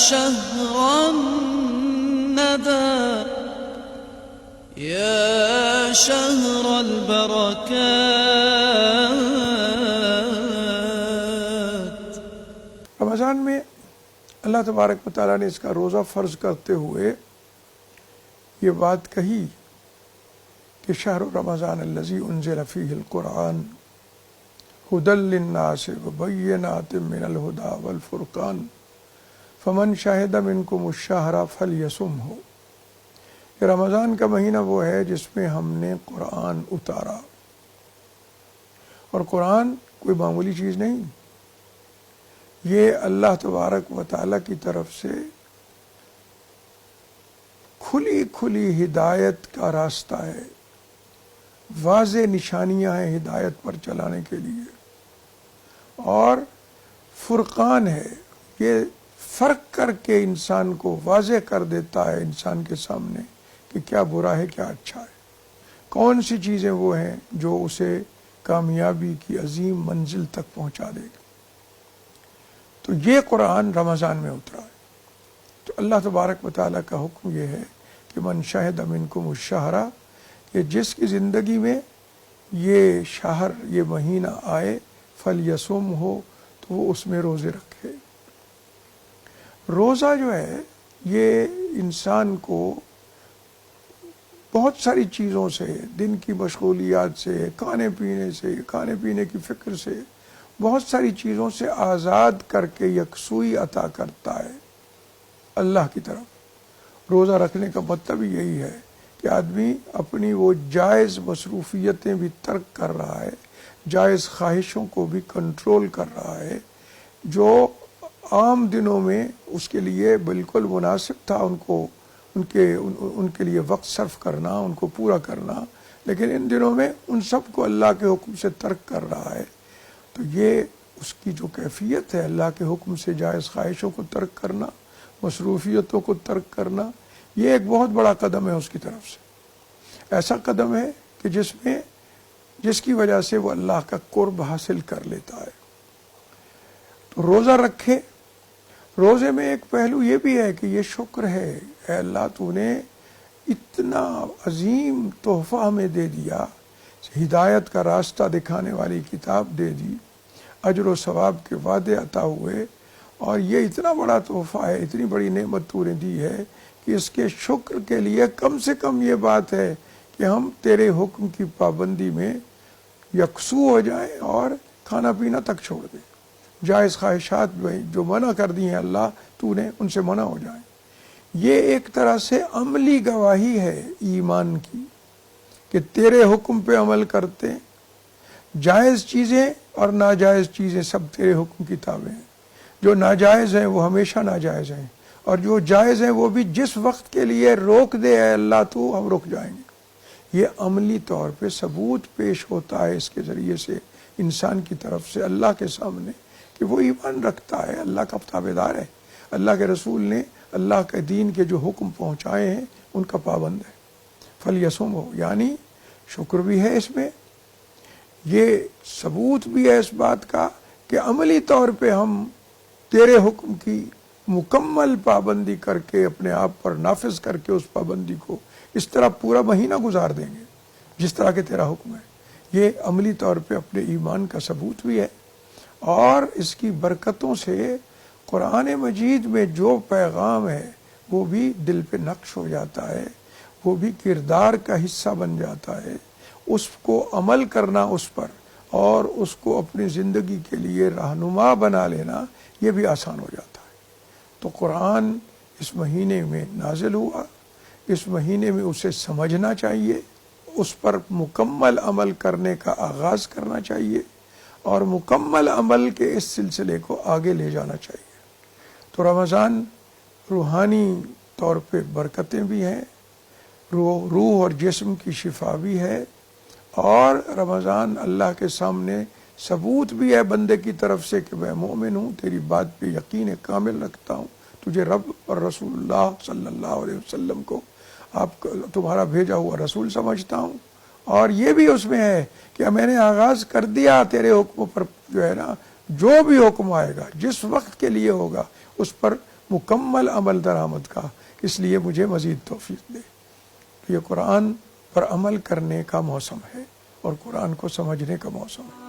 شهر الندى يا شهر البركات. رمضان میں اللہ تبارک و تعالیٰ نے اس کا روزہ فرض کرتے ہوئے یہ بات کہی کہ شہر رمضان الذی انزل فیہ القرآن ھدی للناس وبینات من الھدی والفرقان فمن شہد منکم الشہر فلیصمہ. یہ رمضان کا مہینہ وہ ہے جس میں ہم نے قرآن اتارا، اور قرآن کوئی معمولی چیز نہیں، یہ اللہ تبارک و تعالیٰ کی طرف سے کھلی کھلی ہدایت کا راستہ ہے، واضح نشانیاں ہیں ہدایت پر چلانے کے لیے، اور فرقان ہے، یہ فرق کر کے انسان کو واضح کر دیتا ہے انسان کے سامنے کہ کیا برا ہے کیا اچھا ہے، کون سی چیزیں وہ ہیں جو اسے کامیابی کی عظیم منزل تک پہنچا دے گی. تو یہ قرآن رمضان میں اترا ہے. تو اللہ تبارک و تعالیٰ کا حکم یہ ہے کہ من شہد منکم الشہر، کہ جس کی زندگی میں یہ شہر یہ مہینہ آئے فلیصم ہو تو وہ اس میں روزے رکھے. روزہ جو ہے یہ انسان کو بہت ساری چیزوں سے، دن کی مشغولیات سے، کھانے پینے کی فکر سے، بہت ساری چیزوں سے آزاد کر کے یکسوئی عطا کرتا ہے اللہ کی طرف. روزہ رکھنے کا مطلب یہی ہے کہ آدمی اپنی وہ جائز مصروفیتیں بھی ترک کر رہا ہے، جائز خواہشوں کو بھی کنٹرول کر رہا ہے، جو عام دنوں میں اس کے لیے بالکل مناسب تھا ان کے لیے وقت صرف کرنا، ان کو پورا کرنا، لیکن ان دنوں میں ان سب کو اللہ کے حکم سے ترک کر رہا ہے. تو یہ اس کی جو کیفیت ہے اللہ کے حکم سے جائز خواہشوں کو ترک کرنا، مصروفیتوں کو ترک کرنا، یہ ایک بہت بڑا قدم ہے اس کی طرف سے. ایسا قدم ہے کہ جس کی وجہ سے وہ اللہ کا قرب حاصل کر لیتا ہے. تو روزہ رکھے. روزے میں ایک پہلو یہ بھی ہے کہ یہ شکر ہے، اے اللہ تو نے اتنا عظیم تحفہ ہمیں دے دیا، ہدایت کا راستہ دکھانے والی کتاب دے دی، اجر و ثواب کے وعدے عطا ہوئے، اور یہ اتنا بڑا تحفہ ہے، اتنی بڑی نعمت تو نے دی ہے کہ اس کے شکر کے لیے کم سے کم یہ بات ہے کہ ہم تیرے حکم کی پابندی میں یکسو ہو جائیں اور کھانا پینا تک چھوڑ دیں، جائز خواہشات جو منع کر دی ہیں اللہ تو نے ان سے منع ہو جائیں. یہ ایک طرح سے عملی گواہی ہے ایمان کی کہ تیرے حکم پہ عمل کرتے ہیں، جائز چیزیں اور ناجائز چیزیں سب تیرے حکم کی تابع ہیں، جو ناجائز ہیں وہ ہمیشہ ناجائز ہیں، اور جو جائز ہیں وہ بھی جس وقت کے لیے روک دے اے اللہ تو ہم رک جائیں گے. یہ عملی طور پہ ثبوت پیش ہوتا ہے اس کے ذریعے سے انسان کی طرف سے اللہ کے سامنے کہ وہ ایمان رکھتا ہے، اللہ کا تابع دار ہے، اللہ کے رسول نے اللہ کے دین کے جو حکم پہنچائے ہیں ان کا پابند ہے. فلیصم ہو، یعنی شکر بھی ہے اس میں، یہ ثبوت بھی ہے اس بات کا کہ عملی طور پہ ہم تیرے حکم کی مکمل پابندی کر کے اپنے آپ پر نافذ کر کے اس پابندی کو اس طرح پورا مہینہ گزار دیں گے جس طرح کہ تیرا حکم ہے. یہ عملی طور پہ اپنے ایمان کا ثبوت بھی ہے، اور اس کی برکتوں سے قرآن مجید میں جو پیغام ہے وہ بھی دل پہ نقش ہو جاتا ہے، وہ بھی کردار کا حصہ بن جاتا ہے. اس کو عمل کرنا اس پر اور اس کو اپنی زندگی کے لیے رہنما بنا لینا یہ بھی آسان ہو جاتا ہے. تو قرآن اس مہینے میں نازل ہوا، اس مہینے میں اسے سمجھنا چاہیے، اس پر مکمل عمل کرنے کا آغاز کرنا چاہیے، اور مکمل عمل کے اس سلسلے کو آگے لے جانا چاہیے. تو رمضان روحانی طور پہ برکتیں بھی ہیں، روح اور جسم کی شفا بھی ہے، اور رمضان اللہ کے سامنے ثبوت بھی ہے بندے کی طرف سے کہ میں مومن ہوں، تیری بات پہ یقین کامل رکھتا ہوں، تجھے رب اور رسول اللہ صلی اللہ علیہ وسلم کو تمہارا بھیجا ہوا رسول سمجھتا ہوں، اور یہ بھی اس میں ہے کہ میں نے آغاز کر دیا تیرے حکم پر، جو ہے نا جو بھی حکم آئے گا جس وقت کے لیے ہوگا اس پر مکمل عمل درآمد کا، اس لیے مجھے مزید توفیق دے۔ یہ قرآن پر عمل کرنے کا موسم ہے اور قرآن کو سمجھنے کا موسم ہے۔